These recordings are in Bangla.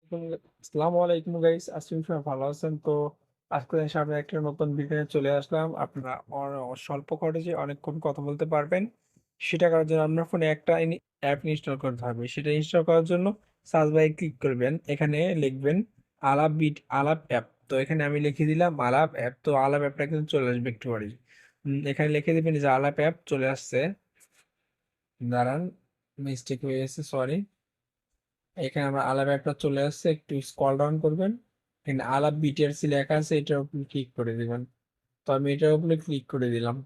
আসসালামু আলাইকুম গাইস, আজকে সবাই ভালো আছেন? তো আজকে সামনে একটা নতুন ভিডিও নিয়ে চলে আসলাম। আপনারা স্বল্প খরচে অনেকক্ষণ কথা বলতে পারবেন। সেটা করার জন্য আপনার ফোনে একটা অ্যাপ ইনস্টল করতে হবে। সেটা ইনস্টল করার জন্য সার্চ বারে ক্লিক করবেন, এখানে লিখবেন আলাপ অ্যাপ। তো এখানে আমি লিখে দিলাম আলাপ অ্যাপ। তো আলাপ অ্যাপটা কিন্তু চলে আসবে একটু পরেই। এখানে লিখে দিবেন যে আলাপ অ্যাপ চলে আসছে। দাঁড়ান, মিস্টেক হয়ে গেছে, সরি। এখানে আমরা আলাপ অ্যাপটা চলে আসছে, একটু স্ক্রল ডাউন করবেন। এখানে আলাপ বিটিআরসি লেখা আছে, এটার উপর ক্লিক করে দিবেন। তো আমি এটার উপরে ক্লিক করে দিলাম।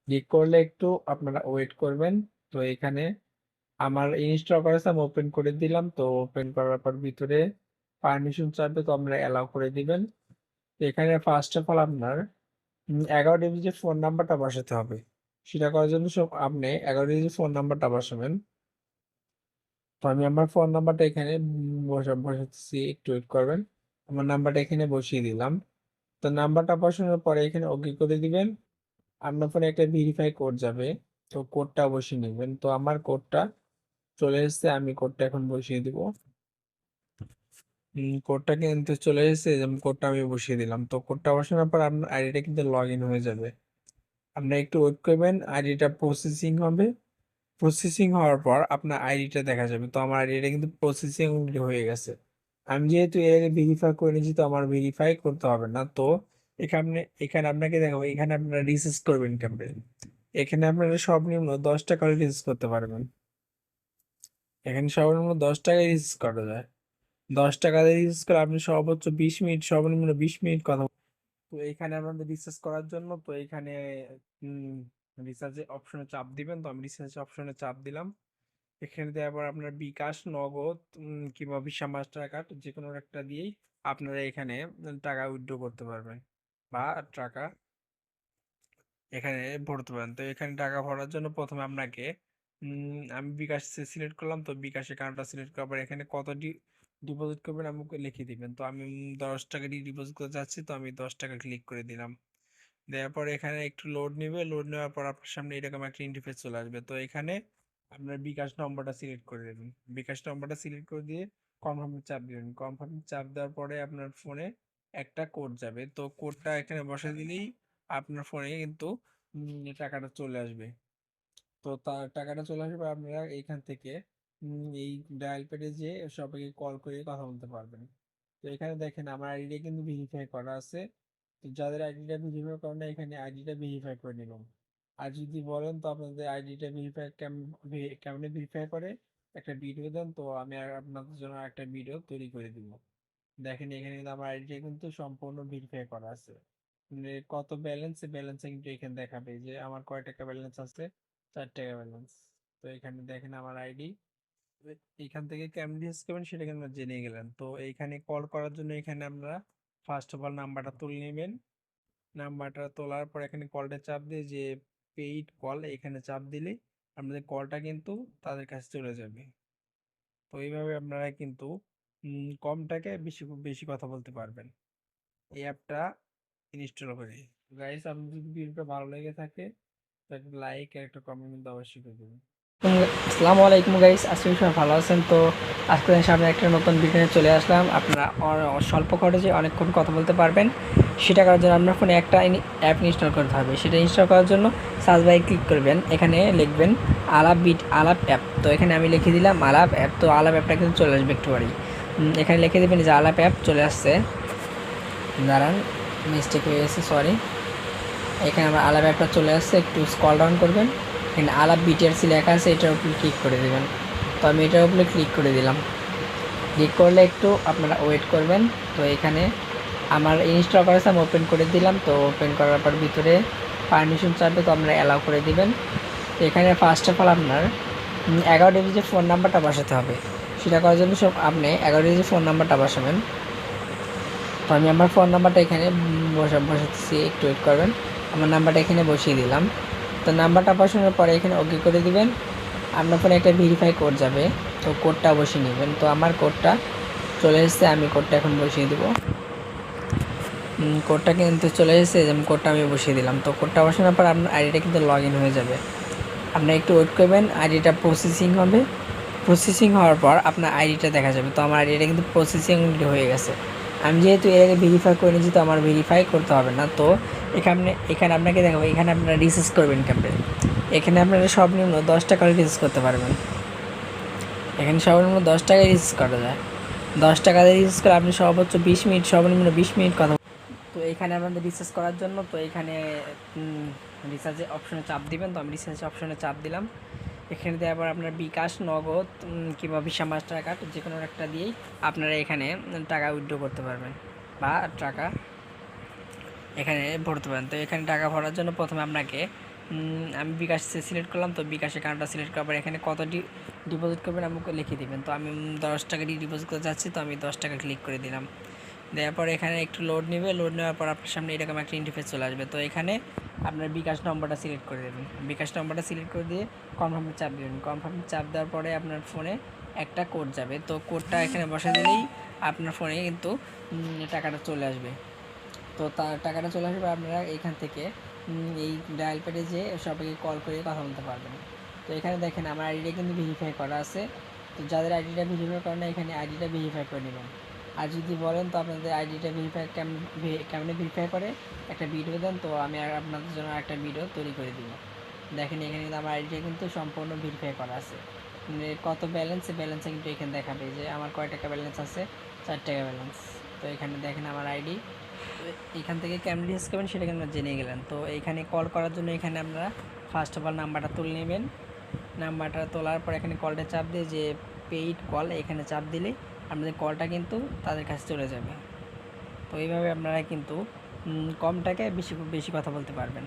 ক্লিক করলে একটু আপনারা ওয়েট করবেন। তো এখানে আমার ইনস্টল করা আছে, আমি ওপেন করে দিলাম। তো ওপেন করার পর ভিতরে পারমিশন চাইবে, তো আমরা অ্যালাউ করে দিবেন। তো এখানে ফার্স্ট অফ অল আপনার 11 ডিজিটের ফোন নাম্বারটা বসাতে হবে। সেটা করার জন্য সব আপনি 11 ডিজিট ফোন নাম্বারটা বসাবেন। তো আমি আমার ফোন নাম্বারটা এখানে বসাচ্ছি, একটু ওয়েট করবেন। আমার নাম্বারটা এখানে বসিয়ে দিলাম। তো নাম্বারটা বসানোর পরে এখানে ওকে করে দিবেন। আপনার ফোনে একটা ভেরিফাই কোড যাবে, তো কোডটা বসিয়ে নেবেন। তো আমার কোডটা চলে এসেছে, আমি কোডটা এখন বসিয়ে দিব। কোডটা কিন্তু চলে এসেছে, যেমন কোডটা আমি বসিয়ে দিলাম। তো কোডটা বসানোর পর আপনার আইডিটা কিন্তু লগ ইন হয়ে যাবে। আপনি একটু ওয়েট করবেন, আইডিটা প্রসেসিং হবে। প্রসেসিং হওয়ার পর আপনার আইডিটা দেখা যাবে। তো আমার আইডিটা কিন্তু প্রসেসিং হয়ে গেছে। আমি যেহেতু এর আগে ভেরিফাই করে নিয়েছি, তো আমার ভেরিফাই করতে হবে না। তো এখানে এখানে আপনাকে দেখাবো, এখানে আপনারা রিসার্চ করবেন কেমনে। এখানে আপনারা সর্বনিম্ন 10 টাকা রিসার্চ করতে পারবেন। এখানে সর্বনিম্ন 10 টাকায় রিসার্চ করা যায়। 10 টাকা দিয়ে রিসার্চ করে আপনি সর্বোচ্চ 20 মিনিট, সর্বনিম্ন 20 মিনিট কথা। তো এখানে আপনাদের রিসার্চ করার জন্য, তো এখানে রিসার্চে অপশনে চাপ দিবেন। তো আমি রিসার্চ অপশনে চাপ দিলাম। এখানে দিয়ে আবার আপনার বিকাশ, নগদ কিংবা ভিসা, মাস্টার কার্ড যে কোনো একটা দিয়েই আপনারা এখানে টাকা উইথড্র করতে পারবেন বা টাকা এখানে ভরতে পারেন। তো এখানে টাকা ভরার জন্য প্রথমে আপনাকে আমি বিকাশ সিলেক্ট করলাম। তো বিকাশ অ্যাকাউন্টটা সিলেক্ট করার পর এখানে কত ডিপোজিট করবেন আমাকে লিখে দিবেন। তো আমি 10 টাকা দিয়ে ডিপোজিট করতে চাচ্ছি, তো আমি 10 টাকা ক্লিক করে দিলাম। দেওয়ার পর এখানে একটু লোড নেবে। লোড নেওয়ার পর আপনার সামনে এরকম একটা ইন্টারফেস চলে আসবে। তো এখানে আপনার বিকাশ নম্বরটা সিলেক্ট করে দেবেন। বিকাশ নম্বরটা সিলেক্ট করে দিয়ে কনফার্মে চাপ দিবেন। কনফার্মে চাপ দেওয়ার পরে আপনার ফোনে একটা কোড যাবে। তো কোডটা এখানে বসে দিলেই আপনার ফোনে কিন্তু টাকাটা চলে আসবে। তো তার টাকাটা চলে আসবে, আপনারা এইখান থেকে এই ডায়াল প্যাডে যে সবাইকে কল করে কথা বলতে পারবেন। তো এখানে দেখেন আমার আইডিটা কিন্তু ভেরিফাই করা আছে। তো যাদের আইডিটা ভেরিফাই করেন না, এখানে আইডিটা ভেরিফাই করে নিলাম। আর যদি বলেন তো আপনাদের আইডিটা ভেরিফাই কেমনে ভেরিফাই করে একটা ভিডিও দেন, তো আমি আর আপনাদের জন্য একটা ভিডিও তৈরি করে দিব। দেখেন এখানে কিন্তু আমার আইডিটা কিন্তু সম্পূর্ণ ভেরিফাই করা আছে। মানে কত ব্যালেন্সে কিন্তু এখানে দেখাবে যে আমার কয় টাকা ব্যালেন্স আছে। 4 টাকা ব্যালেন্স। তো এখানে দেখেন আমার আইডি। এখান থেকে কেমন রিচার্জ করবেন সেটা কিন্তু জেনে গেলেন। তো এইখানে কল করার জন্য এখানে আমরা ফার্স্ট অফ অল নাম্বারটা তুলে নেবেন। নাম্বারটা তোলার পর এখানে কলটা চাপ দিয়ে যে পেইড কল, এখানে চাপ দিলে আমাদের কলটা কিন্তু তাদের কাছে চলে যাবে। তো এইভাবে আপনারা কিন্তু কম টাকায় বেশি বেশি কথা বলতে পারবেন এই অ্যাপটা ইনস্টল করে। গাইস, আপনার যদি ভিডিওটা ভালো লেগে থাকে তো একটা লাইক আর একটা কমেন্ট কিন্তু অবশ্যই করে দেবেন। আসসালামু আলাইকুম গাইস, আজকে সবাই ভালো আছেন? তো আজকে সামনে একটা নতুন ভিডিও নিয়ে চলে আসলাম। আপনারা স্বল্প খরচে অনেকক্ষণ কথা বলতে পারবেন। সেটা করার জন্য আপনার ফোনে একটা অ্যাপ ইনস্টল করতে হবে। সেটা ইনস্টল করার জন্য সার্চ বারে ক্লিক করবেন, এখানে লিখবেন আলাপ অ্যাপ। তো এখানে আমি লিখে দিলাম আলাপ অ্যাপ। তো আলাপ অ্যাপটা কিন্তু চলে আসবে একটু পরেই। এখানে লিখে দেবেন যে আলাপ অ্যাপ চলে আসছে। দাঁড়ান, মিস্টেক হয়ে গেছে, সরি। এখানে আমার আলাপ অ্যাপটা চলে আসছে, একটু স্ক্রল ডাউন করবেন। এখানে আলাপ বিটিআরসি লেখা আছে, এটার উপরে ক্লিক করে দেবেন। তো আমি এটার উপরে ক্লিক করে দিলাম। ক্লিক করলে একটু আপনারা ওয়েট করবেন। তো এখানে আমার ইনস্টল করা আছে, আমি ওপেন করে দিলাম। তো ওপেন করার পর ভিতরে পারমিশন চাইবে, তো আপনারা অ্যালাউ করে দিবেন। তো এখানে ফার্স্ট অফ অল আপনার 11 ডিজিটের ফোন নাম্বারটা বসাতে হবে। সেটা করার জন্য সব আপনি 11 ডিজিটের ফোন নাম্বারটা বসাবেন। তো আমি আমার ফোন নাম্বারটা এখানে বসাচ্ছি, একটু ওয়েট করবেন। আমার নাম্বারটা এখানে বসিয়ে দিলাম। তো নাম্বারটা বসানোর পরে এখানে ওকে করে দিবেন। আপনার ফোনে একটা ভেরিফাই কোড যাবে, তো কোডটা বসিয়ে নেবেন। তো আমার কোডটা চলে এসেছে, আমি কোডটা এখন বসিয়ে দেবো। কোডটা কিন্তু চলে এসেছে, যেমন কোডটা আমি বসিয়ে দিলাম। তো কোডটা বসানোর পর আপনার আইডিটা কিন্তু লগ ইন হয়ে যাবে। আপনি একটু ওয়েট করবেন, আইডিটা প্রসেসিং হবে। প্রসেসিং হওয়ার পর আপনার আইডিটা দেখা যাবে। তো আমার আইডিটা কিন্তু প্রসেসিং হয়ে গেছে। আমি যেহেতু এর আগে ভেরিফাই করে নিয়েছি, তো আমার ভেরিফাই করতে হবে না। তো এখানে আপনাকে দেখাবো, এখানে আপনারা রিসার্চ করবেন কেমনে। এখানে আপনারা সর্বনিম্ন 10 টাকা রিসার্চ করতে পারবেন। এখানে সর্বনিম্ন 10 টাকায় রিচার্জ করা যায়। 10 টাকা দিয়ে রিচার্জ করে আপনি সর্বোচ্চ 20 মিনিট, সর্বনিম্ন 20 মিনিট কথা। তো এখানে আপনাদের রিচার্জ করার জন্য তো এখানে রিচার্জের অপশনে চাপ দিবেন। তো আমি রিচার্জ অপশনে চাপ দিলাম। এখানে দেওয়ার পর আপনার বিকাশ, নগদ কিংবা ভিসা, মাস্টার কার্ড যে কোনো একটা দিয়েই আপনারা এখানে টাকা উইথড্র করতে পারবেন বা টাকা এখানে ভরতে পারেন। তো এখানে টাকা ভরার জন্য প্রথমে আপনাকে আমি বিকাশ সিলেক্ট করলাম। তো বিকাশ অ্যাকাউন্টটা সিলেক্ট করার পর এখানে কত ডিপোজিট করবেন আমাকে লিখে দিবেন। তো আমি 10 টাকা দিয়ে ডিপোজিট করতে চাচ্ছি, তো আমি 10 টাকা ক্লিক করে দিলাম। দেওয়ার পর এখানে একটু লোড নেবে। লোড নেওয়ার পর আপনার সামনে এরকম একটা ইন্টারফেস চলে আসবে। তো এখানে আপনার বিকাশ নম্বরটা সিলেক্ট করে দেবেন। বিকাশ নম্বরটা সিলেক্ট করে দিয়ে কনফার্মে চাপ দেবেন। কনফার্মে চাপ দেওয়ার পরে আপনার ফোনে একটা কোড যাবে। তো কোডটা এখানে বসে দিলেই আপনার ফোনে কিন্তু টাকাটা চলে আসবে। তো তার টাকাটা চলে আসবে। আপনারা এখান থেকে এই ডায়াল প্যাডে যেয়ে সবাইকে কল করে কথা বলতে পারবেন। তো এখানে দেখেন আমার আইডিটা কিন্তু ভেরিফাই করা আছে। তো যাদের আইডিটা ভেরিফাই করে না, এখানে আইডিটা ভেরিফাই করে নেবেন। আর যদি বলেন তো আপনাদের আইডিটা কেমনে ভেরিফাই করে একটা ভিডিও দেন, তো আমি আর আপনাদের জন্য একটা ভিডিও তৈরি করে দিব। দেখেন এখানে কিন্তু আমার আইডিটা কিন্তু সম্পূর্ণ ভেরিফাই করা আছে। কত ব্যালেন্সে কিন্তু এখানে দেখাবে যে আমার কয় টাকা ব্যালেন্স আছে, 4 টাকা ব্যালেন্স। তো এখানে দেখেন আমার আইডি। এখান থেকে কেমন রিচার্জ করবেন সেটা কিন্তু জেনে গেলেন। তো এখানে কল করার জন্য এখানে আপনারা ফার্স্ট অফ অল নাম্বারটা তুলে নেবেন। নাম্বারটা তোলার পর এখানে কলটা চাপ দিয়ে যে পেইড কল, এখানে চাপ দিলে আপনাদের কলটা কিন্তু তাদের কাছে চলে যাবে। তো এইভাবে আপনারা কিন্তু কম টাকায় বেশি বেশি কথা বলতে পারবেন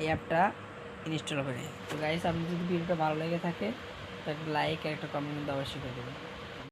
এই অ্যাপটা ইনস্টল করে। তো গাইস, আপনি যদি ভিডিওটা ভালো লেগে থাকে তো একটা লাইক আর একটা কমেন্ট কিন্তু অবশ্যই করে দেবেন।